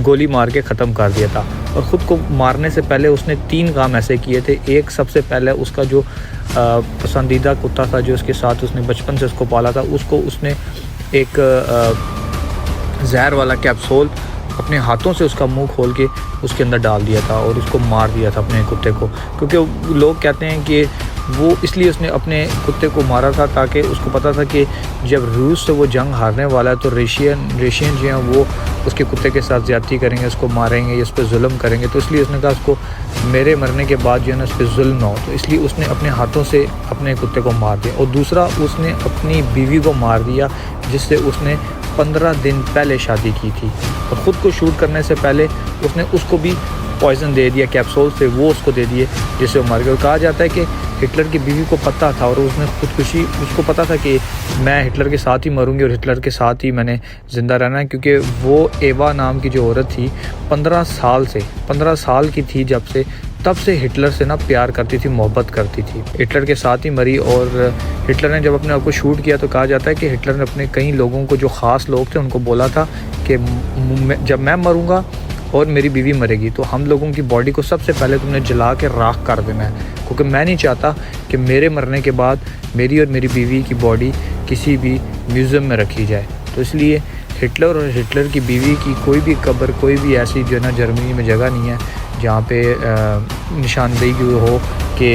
गोली मार के ख़त्म कर दिया था। और ख़ुद को मारने से पहले उसने 3 काम ऐसे किए थे। एक, सबसे पहले उसका जो पसंदीदा कुत्ता था जो उसके साथ उसने बचपन से उसको पाला था, उसको उसने एक जहर वाला कैप्सूल अपने हाथों से उसका मुंह खोल के उसके अंदर डाल दिया था और उसको मार दिया था अपने कुत्ते को। क्योंकि लोग कहते हैं कि वो इसलिए उसने अपने कुत्ते को मारा था ताकि उसको पता था कि जब रूस से वो जंग हारने वाला है तो रशियन जो हैं वो उसके कुत्ते के साथ ज़्यादती करेंगे, उसको मारेंगे या उस पर जुल्म करेंगे। तो इसलिए उसने कहा उसको मेरे मरने के बाद जो है ना उस पर जुल्म ना हो, तो इसलिए उसने अपने हाथों से अपने कुत्ते को मार दिया। और दूसरा, उसने अपनी बीवी को मार दिया जिससे उसने 15 दिन पहले शादी की थी। और ख़ुद को शूट करने से पहले उसने उसको भी पॉइज़न दे दिया कैप्सूल से, वो उसको दे दिए जिससे वो मर गया। कहा जाता है कि हिटलर की बीवी को पता था और उसने खुदकुशी, उसको पता था कि मैं हिटलर के साथ ही मरूंगी और हिटलर के साथ ही मैंने ज़िंदा रहना है। क्योंकि वो एवा नाम की जो औरत थी 15 साल की थी जब से, तब से हिटलर से ना प्यार करती थी, मोहब्बत करती थी, हिटलर के साथ ही मरी। और हिटलर ने जब अपने आप को शूट किया तो कहा जाता है कि हिटलर ने अपने कई लोगों को, जो ख़ास लोग थे, उनको बोला था कि जब मैं मरूँगा और मेरी बीवी मरेगी तो हम लोगों की बॉडी को सबसे पहले तुमने जला के राख कर देना है, क्योंकि मैं नहीं चाहता कि मेरे मरने के बाद मेरी और मेरी बीवी की बॉडी किसी भी म्यूज़ियम में रखी जाए। तो इसलिए हिटलर और हिटलर की बीवी की कोई भी कब्र, कोई भी ऐसी जो है ना जर्मनी में जगह नहीं है जहाँ पे निशानदेही हो कि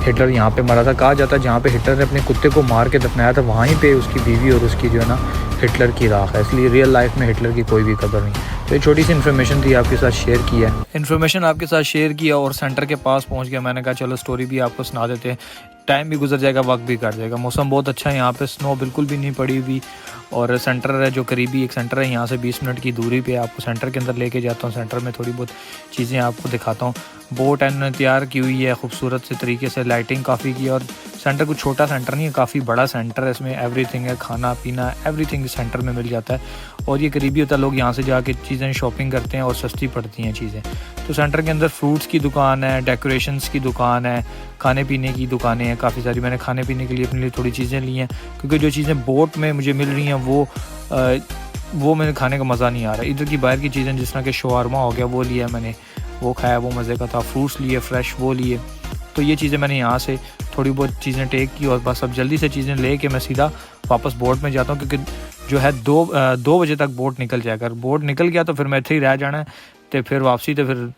हिटलर यहाँ पे मरा था। कहा जाता है जहाँ पे हिटलर ने अपने कुत्ते को मार के दफनाया था वहीं पे उसकी बीवी और उसकी जो है ना हिटलर की राख है। इसलिए रियल लाइफ में हिटलर की कोई भी कदर नहीं। तो ये छोटी सी इन्फॉर्मेशन थी, आपके साथ शेयर किया, इन्फॉर्मेशन आपके साथ शेयर किया और सेंटर के पास पहुँच गया। मैंने कहा चलो स्टोरी भी आपको सुना देते हैं, टाइम भी गुजर जाएगा, वक्त भी कट जाएगा। मौसम बहुत अच्छा है यहाँ पे, स्नो बिल्कुल भी नहीं पड़ी हुई। और सेंटर है जो करीबी एक सेंटर है, यहाँ से 20 मिनट की दूरी पे आपको सेंटर के अंदर लेके जाता हूँ। सेंटर में थोड़ी बहुत चीज़ें आपको दिखाता हूँ। बोट इन्होंने तैयार की हुई है खूबसूरत से तरीके से, लाइटिंग काफ़ी की है। और सेंटर कुछ छोटा सेंटर नहीं है, काफ़ी बड़ा सेंटर है। इसमें एवरीथिंग है, खाना पीना एवरीथिंग सेंटर में मिल जाता है। और ये करीबी होता है, लोग यहाँ से जाके चीज़ें शॉपिंग करते हैं और सस्ती पड़ती हैं चीज़ें। तो सेंटर के अंदर फ्रूट्स की दुकान है, डेकोरेशंस की दुकान है, खाने पीने की दुकानें हैं काफ़ी सारी। मैंने खाने पीने के लिए अपने लिए थोड़ी चीज़ें ली हैं, क्योंकि जो चीज़ें बोट में मुझे मिल रही हैं वो मैंने खाने का मज़ा नहीं आ रहा। इधर की बाहर की चीज़ें जिस तरह के शवारमा हो गया वो लिया मैंने, वो खाया, वो मज़े का था। फ्रूट्स लिए फ्रेश, वो लिए। तो ये चीज़ें मैंने यहाँ से थोड़ी बहुत चीज़ें टेक की और बस अब जल्दी से चीज़ें ले के मैं सीधा वापस बोट में जाता हूँ, क्योंकि जो है 2 बजे तक बोट निकल जाएगा। अगर बोट निकल गया तो फिर मैं इतने ही रह जाना है, तो फिर वापसी तो फिर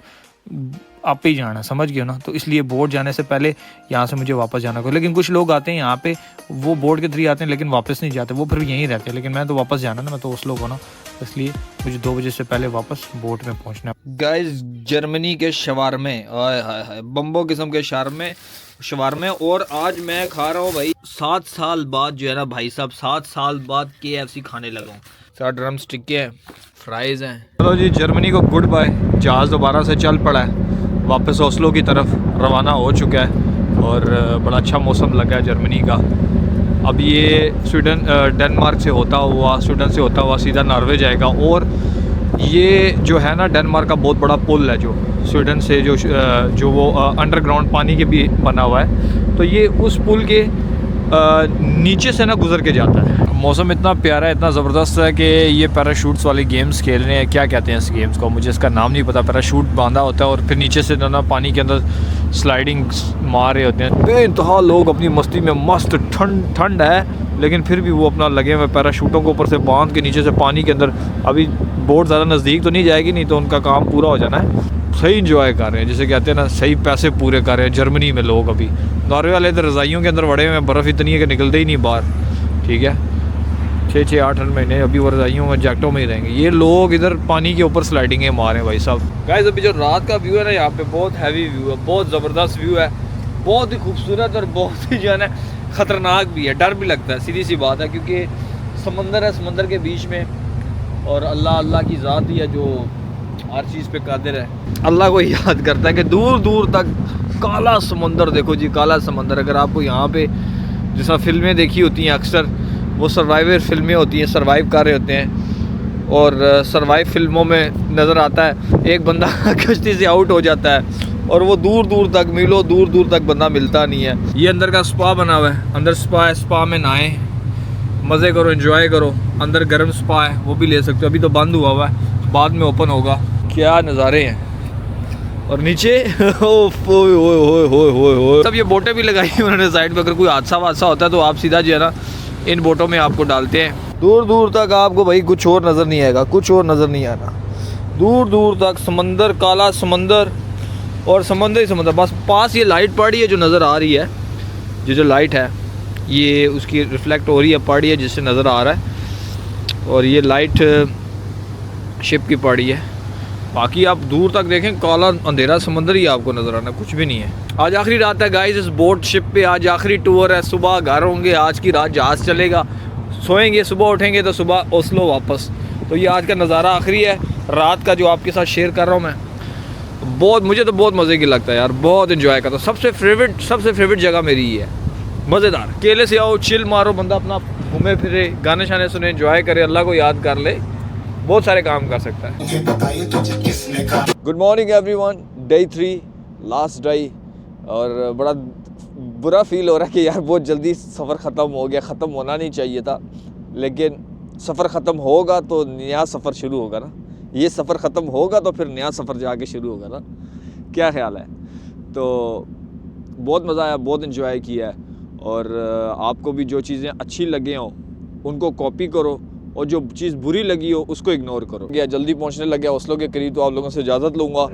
आप ही जाना, समझ गए ना। तो इसलिए बोट जाने से पहले यहाँ से मुझे वापस जाना होगा। लेकिन कुछ लोग आते हैं यहाँ पे, वो बोट के थ्रू आते हैं लेकिन वापस नहीं जाते, वो फिर यहीं रहते हैं। लेकिन मैं तो वापस जाना ना, मैं तो उस लोग हो ना, इसलिए मुझे 2 बजे से पहले वापस बोट में पहुँचना। गाइस, जर्मनी के शवारमे, आय हाय हाय, बम्बो किस्म के शवारमे। और आज मैं खा रहा हूँ भाई 7 साल बाद जो है ना भाई साहब, 7 साल बाद KFC खाने लगा हूँ। साथ ड्रम स्टिक है, फ्राइज़ हैं। चलो जी, जर्मनी को गुड बाय। जहाज़ दोबारा से चल पड़ा है, वापस ओस्लो की तरफ रवाना हो चुका है। और बड़ा अच्छा मौसम लगा है जर्मनी का। अब ये डेनमार्क से होता हुआ सीधा नॉर्वे जाएगा। और ये जो है ना डेनमार्क का बहुत बड़ा पुल है जो स्वीडन से जो वो अंडरग्राउंड पानी के भी बना हुआ है। तो ये उस पुल के नीचे से ना गुजर के जाता है। मौसम इतना प्यारा है, इतना ज़बरदस्त है कि ये पैराशूट्स वाले गेम्स खेल रहे हैं। क्या कहते हैं इस गेम्स को, मुझे इसका नाम नहीं पता। पैराशूट बांधा होता है और फिर नीचे से ना पानी के अंदर स्लाइडिंग मार रहे होते हैं। बेइंतहा लोग अपनी मस्ती में मस्त, ठंड है लेकिन फिर भी वो अपना लगे हुए पैराशूटों को ऊपर से बांध के नीचे से पानी के अंदर। अभी बोट ज़्यादा नज़दीक तो नहीं जाएगी, नहीं तो उनका काम पूरा हो जाना है। सही इंजॉय कर रहे हैं, जिसे कहते हैं ना, सही पैसे पूरे कर रहे हैं जर्मनी में लोग। अभी नॉर्वे वाले इधर रज़ाइयों के अंदर बड़े हुए हैं, बर्फ़ इतनी है कि निकलते ही नहीं बाहर। ठीक है, 6-8 महीने अभी वो रज़ाइयों में, जैकेटों में ही रहेंगे। ये लोग इधर पानी के ऊपर स्लाइडिंगें मारे भाई साहब। गाइस, अभी जो रात का व्यू है ना यहाँ पे, बहुत हैवी व्यू है, बहुत ज़बरदस्त व्यू है, बहुत ही खूबसूरत और बहुत ही जो है ना ख़तरनाक भी है। डर भी लगता है, सीधी सी बात है, क्योंकि समंदर है, समंदर के बीच में। और अल्लाह की ज़ात ही है जो हर चीज़ पे कादिर है। अल्लाह को याद करता है कि दूर दूर तक काला समंदर, देखो जी काला समंदर। अगर आपको यहाँ पे जैसा फिल्में देखी होती हैं अक्सर, वो सर्वाइवर फिल्में होती हैं, सर्वाइव कर रहे होते हैं। और सर्वाइव फिल्मों में नज़र आता है एक बंदा कश्ती से आउट हो जाता है और वो दूर दूर तक, मीलों दूर दूर तक बंदा मिलता नहीं है। ये अंदर का स्पा बना हुआ है, अंदर स्पा है, स्पा में नहाएं, मज़े करो, एंजॉय करो। अंदर गर्म स्पा है, वो भी ले सकते हो। अभी तो बंद हुआ है, बाद में ओपन होगा। क्या नज़ारे हैं। और नीचे सब ये बोटें भी लगाई हैं उन्होंने साइड पे, अगर कोई हादसा वादसा होता है तो आप सीधा जो है ना इन बोटों में आपको डालते हैं। दूर दूर तक आपको भाई कुछ और नज़र नहीं आएगा, कुछ और नज़र नहीं आना। दूर दूर तक समंदर, काला समंदर और समंदर ही समंदर। बस पास ये लाइट पड़ी है जो नज़र आ रही है, जो लाइट है ये उसकी रिफ्लेक्ट हो रही है, पड़ी है जिससे नज़र आ रहा है। और ये लाइट शिप की पड़ी है। बाकी आप दूर तक देखें काला अंधेरा समंदर ही आपको नज़र आना, कुछ भी नहीं है। आज आखिरी रात है गाइस इस बोट शिप पे, आज आखिरी टूर है। सुबह घर होंगे, आज की रात जहाज़ चलेगा, सोएंगे, सुबह उठेंगे तो सुबह ओस्लो वापस। तो ये आज का नज़ारा आखिरी है रात का जो आपके साथ शेयर कर रहा हूँ मैं। बहुत मुझे तो बहुत मज़े की लगता है यार, बहुत इन्जॉय करता हूँ। सबसे फेवरेट जगह मेरी ही है, मज़ेदार। केले से आओ, चिल मारो, बंदा अपना घूमे फिरे, गाने शाने सुने, एंजॉय करे, अल्लाह को याद कर ले, बहुत सारे काम कर सकता है। Good morning everyone, day 3 last day. और बड़ा बुरा फील हो रहा है कि यार बहुत जल्दी सफ़र ख़त्म हो गया, ख़त्म होना नहीं चाहिए था, लेकिन सफ़र ख़त्म होगा तो नया सफ़र शुरू होगा ना। ये सफ़र ख़त्म होगा तो फिर नया सफ़र जाके शुरू होगा ना। क्या ख्याल है? तो बहुत मज़ा आया, बहुत इन्जॉय किया है। और आपको भी जो चीज़ें अच्छी लगे हों उनको कॉपी करो, और जो चीज़ बुरी लगी हो उसको इग्नोर करो। या जल्दी पहुंचने लग गया ओस्लो के करीब, तो आप लोगों से इजाज़त लूँगा।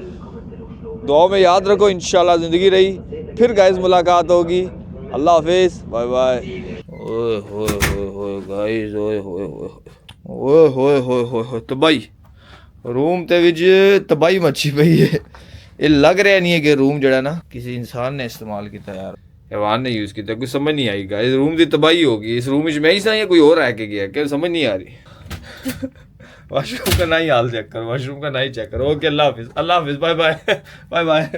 दुआ में याद रखो, इंशाल्लाह ज़िंदगी रही फिर गाइस मुलाकात होगी। अल्लाह हाफिज़, बाय बाय। ओए होए होए होए गाइस, ओए होए होए ओए होए होए होए तबाही रूम ते विच तबाही मची पई है। ये लग रहा नहीं है कि रूम जड़ा ना किसी इंसान ने इस्तेमाल किया यार, हैवान ने यूज़ किया। कुछ समझ नहीं आई गाइस, रूम की तबाही होगी। इस रूम में मैं ही सा या कोई और रह के गया, क्या समझ नहीं आ रही। वाशरूम का नहीं हाल चेक करो, वाशरूम का नहीं चेक करो। ओके, अल्लाह हाफिज़, अल्लाह हाफिज़, बाय बाय, बाय बाय।